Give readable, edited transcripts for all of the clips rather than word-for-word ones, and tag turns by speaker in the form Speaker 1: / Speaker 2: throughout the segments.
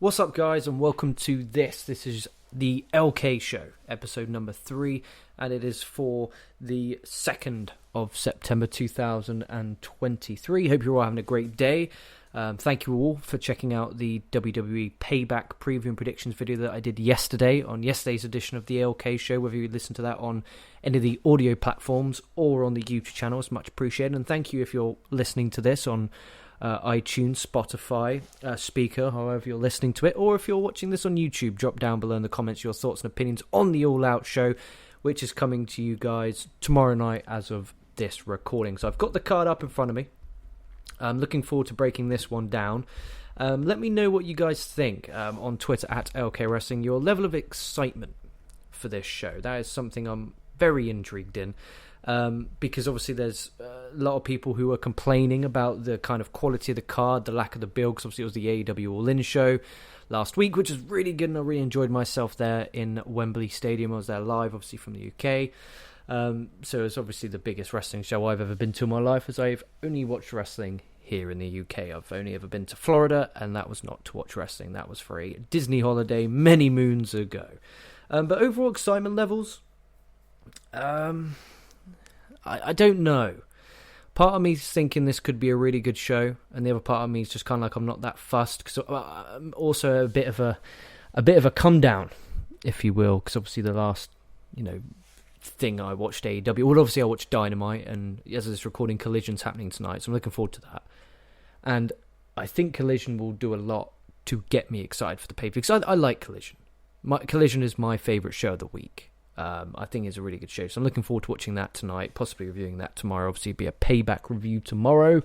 Speaker 1: What's up, guys, and welcome to this. This is the LK Show, episode number 3, and it is for the 2nd of September 2023. Hope you're all having a great day. Thank you all for checking out the WWE Payback preview and predictions video that I did yesterday on yesterday's edition of the LK Show. Whether you listen to that on any of the audio platforms or on the YouTube channel, it's much appreciated. And thank you if you're listening to this on iTunes, Spotify, Speaker, however you're listening to it, or if you're watching this on YouTube, drop down below in the comments your thoughts and opinions on the All Out show, which is coming to you guys tomorrow night as of this recording. So I've got the card up in front of me. I'm looking forward to breaking this one down. Let me know what you guys think on Twitter at LK Wrestling, your level of excitement for this show. That is something I'm very intrigued in. Because obviously there's a lot of people who are complaining about the kind of quality of the card, the lack of the build, because obviously it was the AEW All In show last week, which was really good, and I really enjoyed myself there in Wembley Stadium. I was there live, obviously, from the UK. So it's obviously the biggest wrestling show I've ever been to in my life, as I've only watched wrestling here in the UK. I've only ever been to Florida, and that was not to watch wrestling. That was for a Disney holiday many moons ago. But overall excitement levels, I don't know. Part of me is thinking this could be a really good show, and the other part of me is just kind of like I'm not that fussed. Cause I'm also a bit of a come down, if you will, because obviously the last thing I watched AEW. Well, obviously I watched Dynamite, and as of this recording, Collision's happening tonight, so I'm looking forward to that. And I think Collision will do a lot to get me excited for the pay-per-view, because I like Collision. Collision is my favourite show of the week. I think it's a really good show, so I'm looking forward to watching that tonight, possibly reviewing that tomorrow. Obviously, it'll be a Payback review tomorrow.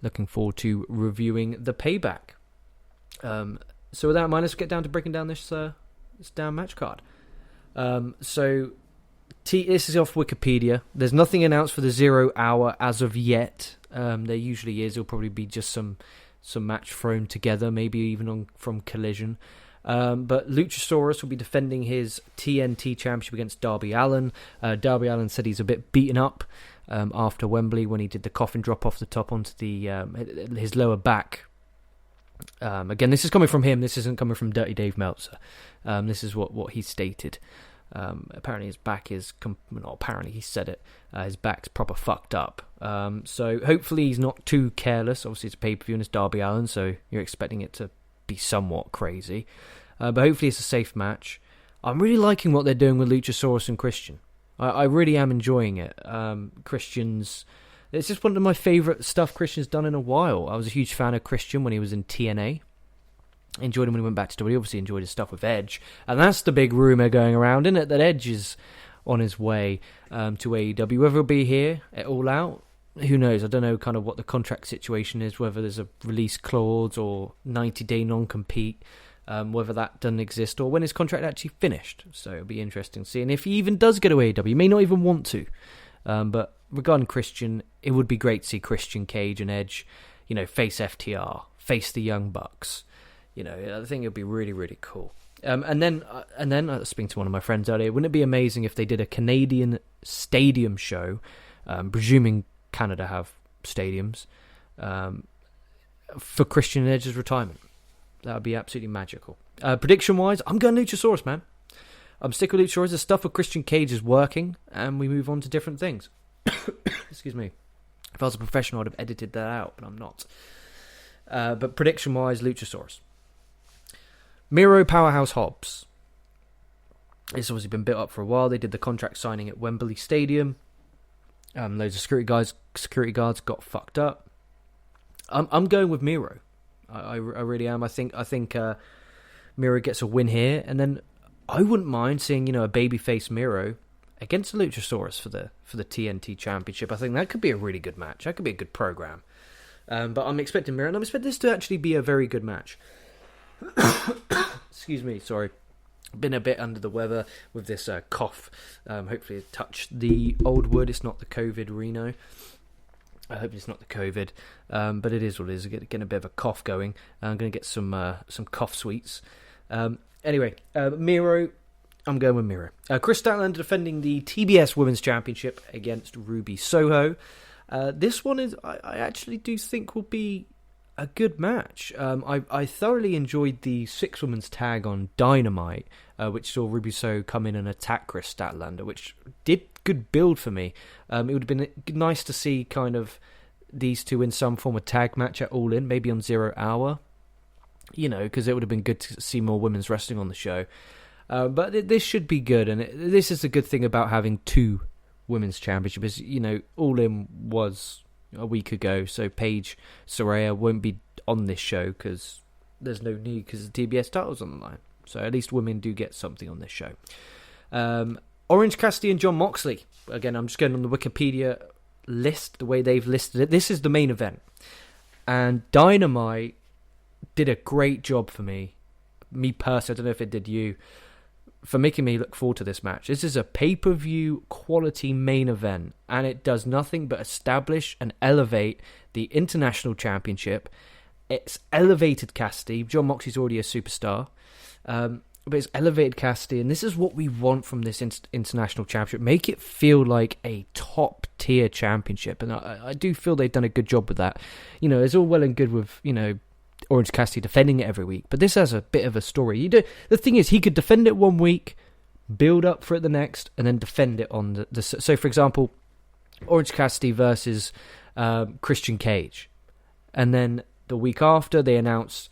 Speaker 1: Looking forward to reviewing the Payback. So with that in mind, let's get down to breaking down this damn match card. So this is off Wikipedia. There's nothing announced for the 0 hour as of yet. There usually is. It'll probably be just some match thrown together, maybe even from Collision. But Luchasaurus will be defending his TNT Championship against Darby Allin. Darby Allin said he's a bit beaten up after Wembley when he did the coffin drop off the top onto his lower back. Again, this is coming from him. This isn't coming from Dirty Dave Meltzer. This is what he stated. Apparently his back is... not apparently, he said it. His back's proper fucked up. So hopefully he's not too careless. Obviously it's a pay-per-view and it's Darby Allin, so you're expecting it to be somewhat crazy. But hopefully it's a safe match. I'm really liking what they're doing with Luchasaurus and Christian. I really am enjoying it. Christian's... It's just one of my favourite stuff Christian's done in a while. I was a huge fan of Christian when he was in TNA. Enjoyed him when he went back to WWE. Obviously enjoyed his stuff with Edge. And that's the big rumour going around, isn't it? That Edge is on his way to AEW. Whether he'll be here at All Out, who knows? I don't know kind of what the contract situation is, whether there's a release clause or 90-day non-compete, whether that doesn't exist, or when his contract actually finished. So it'll be interesting to see. And if he even does go to AEW, he may not even want to. But regarding Christian, it would be great to see Christian Cage and Edge, face FTR, face the Young Bucks. I think it would be really, really cool. And then I was speaking to one of my friends earlier, wouldn't it be amazing if they did a Canadian stadium show, presuming Canada have stadiums, for Christian and Edge's retirement? That would be absolutely magical. Prediction-wise, I'm going Luchasaurus, man. I'm sticking with Luchasaurus. The stuff with Christian Cage is working, and we move on to different things. Excuse me. If I was a professional, I'd have edited that out, but I'm not. But prediction-wise, Luchasaurus. Miro Powerhouse Hobbs. It's obviously been built up for a while. They did the contract signing at Wembley Stadium. Loads of security guards got fucked up. I'm going with Miro. I really am. I think Miro gets a win here, and then I wouldn't mind seeing a babyface Miro against Luchasaurus for the TNT Championship. I think that could be a really good match. That could be a good program. But I'm expecting Miro, and I'm expecting this to actually be a very good match. Excuse me, sorry. Been a bit under the weather with this cough. Hopefully it touched the old wood. It's not the COVID, Reno. I hope it's not the COVID, but it is what it is. Getting a bit of a cough going. I'm going to get some cough sweets. Anyway, Miro. I'm going with Miro. Chris Statlander defending the TBS Women's Championship against Ruby Soho. This one is, I actually do think will be a good match. I thoroughly enjoyed the 6-women's tag on Dynamite, which saw Ruby-So come in and attack Chris Statlander, which did good build for me. It would have been nice to see kind of these two in some form of tag match at All In, maybe on 0 Hour, because it would have been good to see more women's wrestling on the show. But this should be good, and this is the good thing about having 2 women's championships. All In was a week ago, so Paige Saraya won't be on this show because there's no need because the TBS title's on the line. So at least women do get something on this show. Orange Cassidy and Jon Moxley. Again, I'm just going on the Wikipedia list, the way they've listed it. This is the main event. And Dynamite did a great job for me. Me personally, I don't know if it did you, for making me look forward to this match. This is a pay-per-view quality main event, and it does nothing but establish and elevate the International Championship. It's elevated Cassidy. Jon Moxley's already a superstar, but it's elevated Cassidy, and this is what we want from this International Championship. Make it feel like a top-tier championship, and I do feel they've done a good job with that. It's all well and good with, Orange Cassidy defending it every week, but this has a bit of a story. The thing is, he could defend it one week, build up for it the next, and then defend it on the so for example, Orange Cassidy versus Christian Cage, and then the week after they announce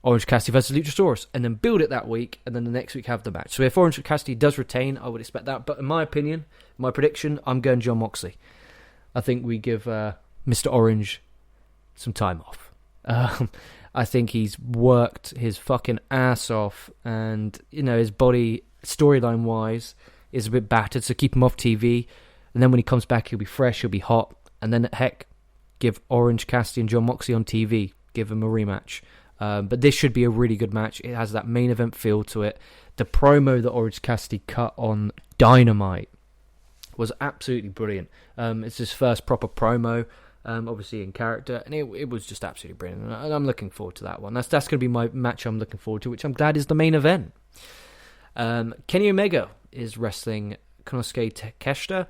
Speaker 1: Orange Cassidy versus Luchasaurus, and then build it that week, and then the next week have the match. So if Orange Cassidy does retain, I would expect that, but in my opinion, my prediction, I'm going Jon Moxley. I think we give Mr. Orange some time off. I think he's worked his fucking ass off, and his body, storyline wise, is a bit battered, so keep him off TV, and then when he comes back he'll be fresh, he'll be hot, and then heck, give Orange Cassidy and Jon Moxley on TV, give him a rematch. But this should be a really good match. It has that main event feel to it. The promo that Orange Cassidy cut on Dynamite was absolutely brilliant. It's his first proper promo, obviously in character, and it was just absolutely brilliant, and I'm looking forward to that one. That's going to be my match I'm looking forward to, which I'm glad is the main event. Kenny Omega is wrestling Konosuke Takeshita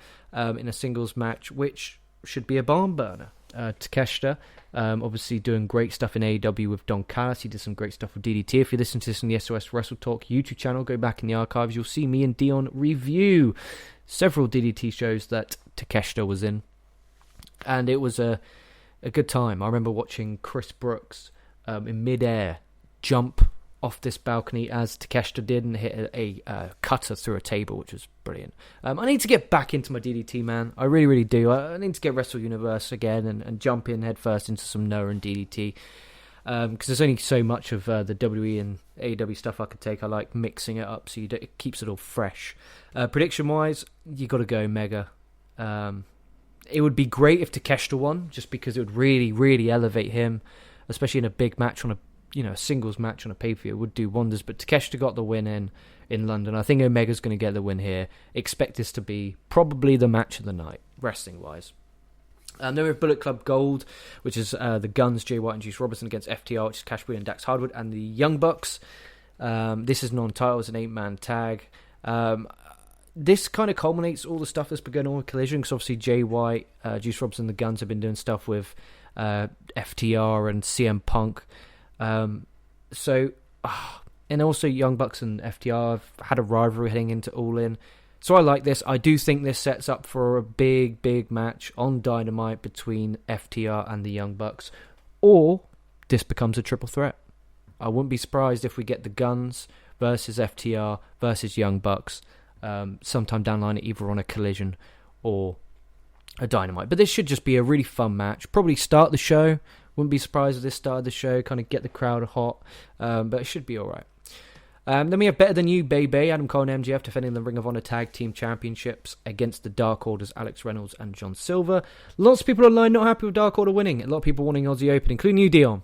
Speaker 1: in a singles match, which should be a barn burner. Takeshita obviously doing great stuff in AEW with Don Callis. He did some great stuff with DDT. If you listen to this on the SOS Wrestle Talk YouTube channel, go back in the archives, you'll see me and Dion review several DDT shows that Takeshita was in. And it was a good time. I remember watching Chris Brooks in midair jump off this balcony as Takeshita did and hit a cutter through a table, which was brilliant. I need to get back into my DDT, man. I really, really do. I need to get Wrestle Universe again and jump in head first into some Noah and DDT. Because there's only so much of the WWE and AEW stuff I could take. I like mixing it up so it keeps it all fresh. Prediction-wise, you got to go Mega. It would be great if Takeshita won, just because it would really, really elevate him, especially in a big match on a singles match on a pay-per-view. It would do wonders. But Takeshita got the win in London. I think Omega's going to get the win here. Expect this to be probably the match of the night, wrestling-wise. Then we have Bullet Club Gold, which is the Guns, Jay White and Juice Robinson against FTR, which is Cash Wheeler and Dax Hardwood, and the Young Bucks. This is non-title, it's an 8-man tag. This kind of culminates all the stuff that's been going on with Collision, because obviously Jay White, Juice Robinson, and the Guns have been doing stuff with FTR and CM Punk. And also Young Bucks and FTR have had a rivalry heading into All In. So I like this. I do think this sets up for a big, big match on Dynamite between FTR and the Young Bucks. Or this becomes a triple threat. I wouldn't be surprised if we get the Guns versus FTR versus Young Bucks sometime down the line, either on a Collision or a Dynamite. But this should just be a really fun match. Probably start the show. Wouldn't be surprised if this started the show, kind of get the crowd hot. But it should be alright. Then we have Better Than You, baby. Adam Cole and MJF defending the Ring of Honor Tag Team Championships against the Dark Order's Alex Reynolds and John Silver. Lots of people online not happy with Dark Order winning. A lot of people wanting Aussie Open, including you, Dion.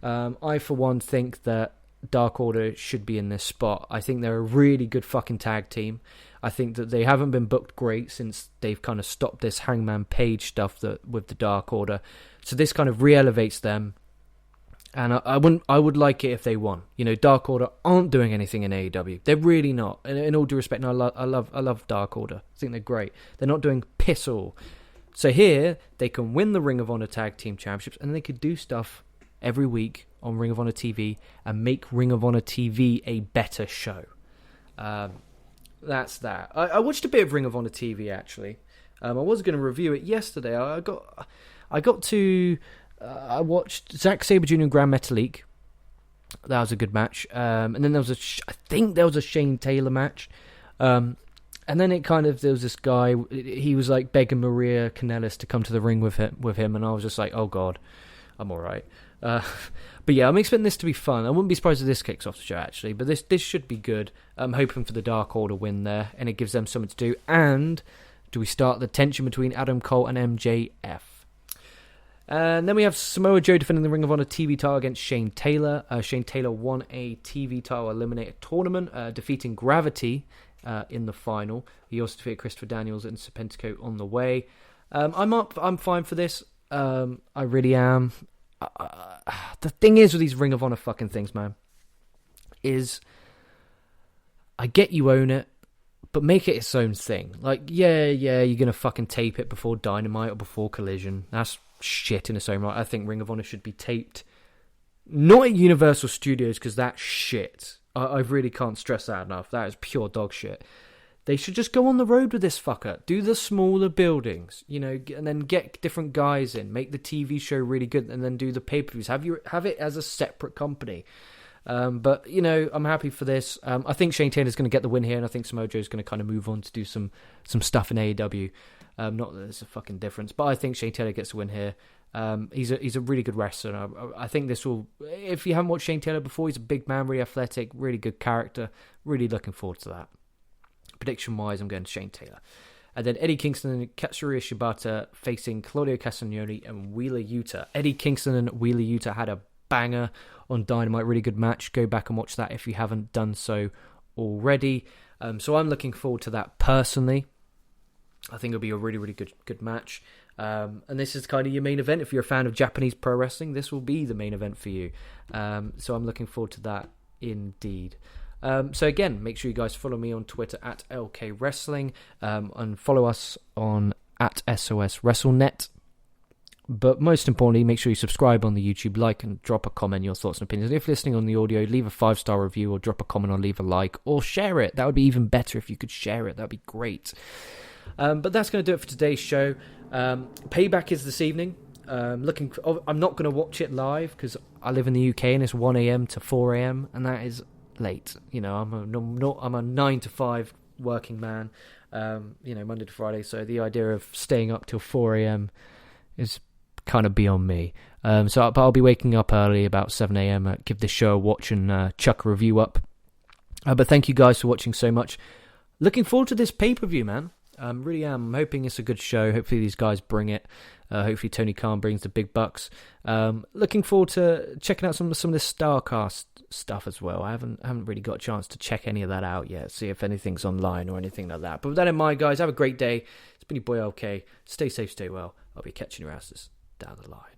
Speaker 1: I, for one, think that Dark Order should be in this spot. I think they're a really good fucking tag team. I think that they haven't been booked great since they've kind of stopped this Hangman Page stuff with the Dark Order. So this kind of re-elevates them. And I would like it if they won. Dark Order aren't doing anything in AEW. They're really not. In all due respect, and I love Dark Order. I think they're great. They're not doing piss all. So here, they can win the Ring of Honor Tag Team Championships, and they could do stuff every week on Ring of Honor TV and make Ring of Honor TV a better show. That's that. I watched a bit of Ring of Honor TV, actually. I was going to review it yesterday. I watched Zack Sabre Jr. and Grand Metalik. That was a good match. And then there was I think there was a Shane Taylor match. And then there was this guy, he was like begging Maria Kanellis to come to the ring with him, and I was just like, oh god, I'm alright. But yeah, I'm expecting this to be fun. I wouldn't be surprised if this kicks off the show, actually, but this should be good. I'm hoping for the Dark Order win there, and it gives them something to do. And do we start the tension between Adam Cole and MJF? And then we have Samoa Joe defending the Ring of Honor TV title against Shane Taylor. Shane Taylor won a TV title eliminator tournament, defeating Gravity in the final. He also defeated Christopher Daniels and Serpentico on the way. I'm up. I'm fine for this. I really am. The thing is with these Ring of Honor fucking things, man, is I get you own it, but make it its own thing. Like, yeah, you're gonna fucking tape it before Dynamite or before Collision. That's shit in its own right. I think Ring of Honor should be taped not at Universal Studios, because that's shit. I really can't stress that enough. That is pure dog shit. They should just go on the road with this fucker. Do the smaller buildings, and then get different guys in. Make the TV show really good, and then do the pay-per-views. Have it as a separate company. But I'm happy for this. I think Shane Taylor's going to get the win here, and I think Samoa Joe's going to kind of move on to do some stuff in AEW. Not that there's a fucking difference, but I think Shane Taylor gets the win here. He's a really good wrestler. I think this will. If you haven't watched Shane Taylor before, he's a big man, really athletic, really good character. Really looking forward to that. Prediction-wise, I'm going to Shane Taylor. And then Eddie Kingston and Katsuya Shibata facing Claudio Castagnoli and Wheeler Yuta. Eddie Kingston and Wheeler Yuta had a banger on Dynamite. Really good match. Go back and watch that if you haven't done so already. So I'm looking forward to that personally. I think it'll be a really, really good match. And this is kind of your main event. If you're a fan of Japanese pro wrestling, this will be the main event for you. So I'm looking forward to that indeed. So again, make sure you guys follow me on Twitter at LK Wrestling, and follow us on at SOS WrestleNet. But most importantly, make sure you subscribe on the YouTube, like and drop a comment, your thoughts and opinions. And if listening on the audio, leave a 5-star review or drop a comment or leave a like or share it. That would be even better if you could share it. That would be great. But that's going to do it for today's show. Payback is this evening. I'm not going to watch it live because I live in the UK and it's 1 a.m. to 4 a.m. and that is late. I'm a 9 to 5 working man. Monday to Friday. So the idea of staying up till 4 a.m. is kind of beyond me. But I'll be waking up early, about 7 a.m. Give this show a watch and chuck a review up. But thank you guys for watching so much. Looking forward to this pay-per-view, man. Really am. I'm hoping it's a good show. Hopefully these guys bring it. Hopefully Tony Khan brings the big bucks. Looking forward to checking out some of this StarCast stuff as well. I haven't really got a chance to check any of that out yet. See if anything's online or anything like that. But with that in mind, guys, have a great day. It's been your boy LK. Stay safe, stay well. I'll be catching your asses down the line.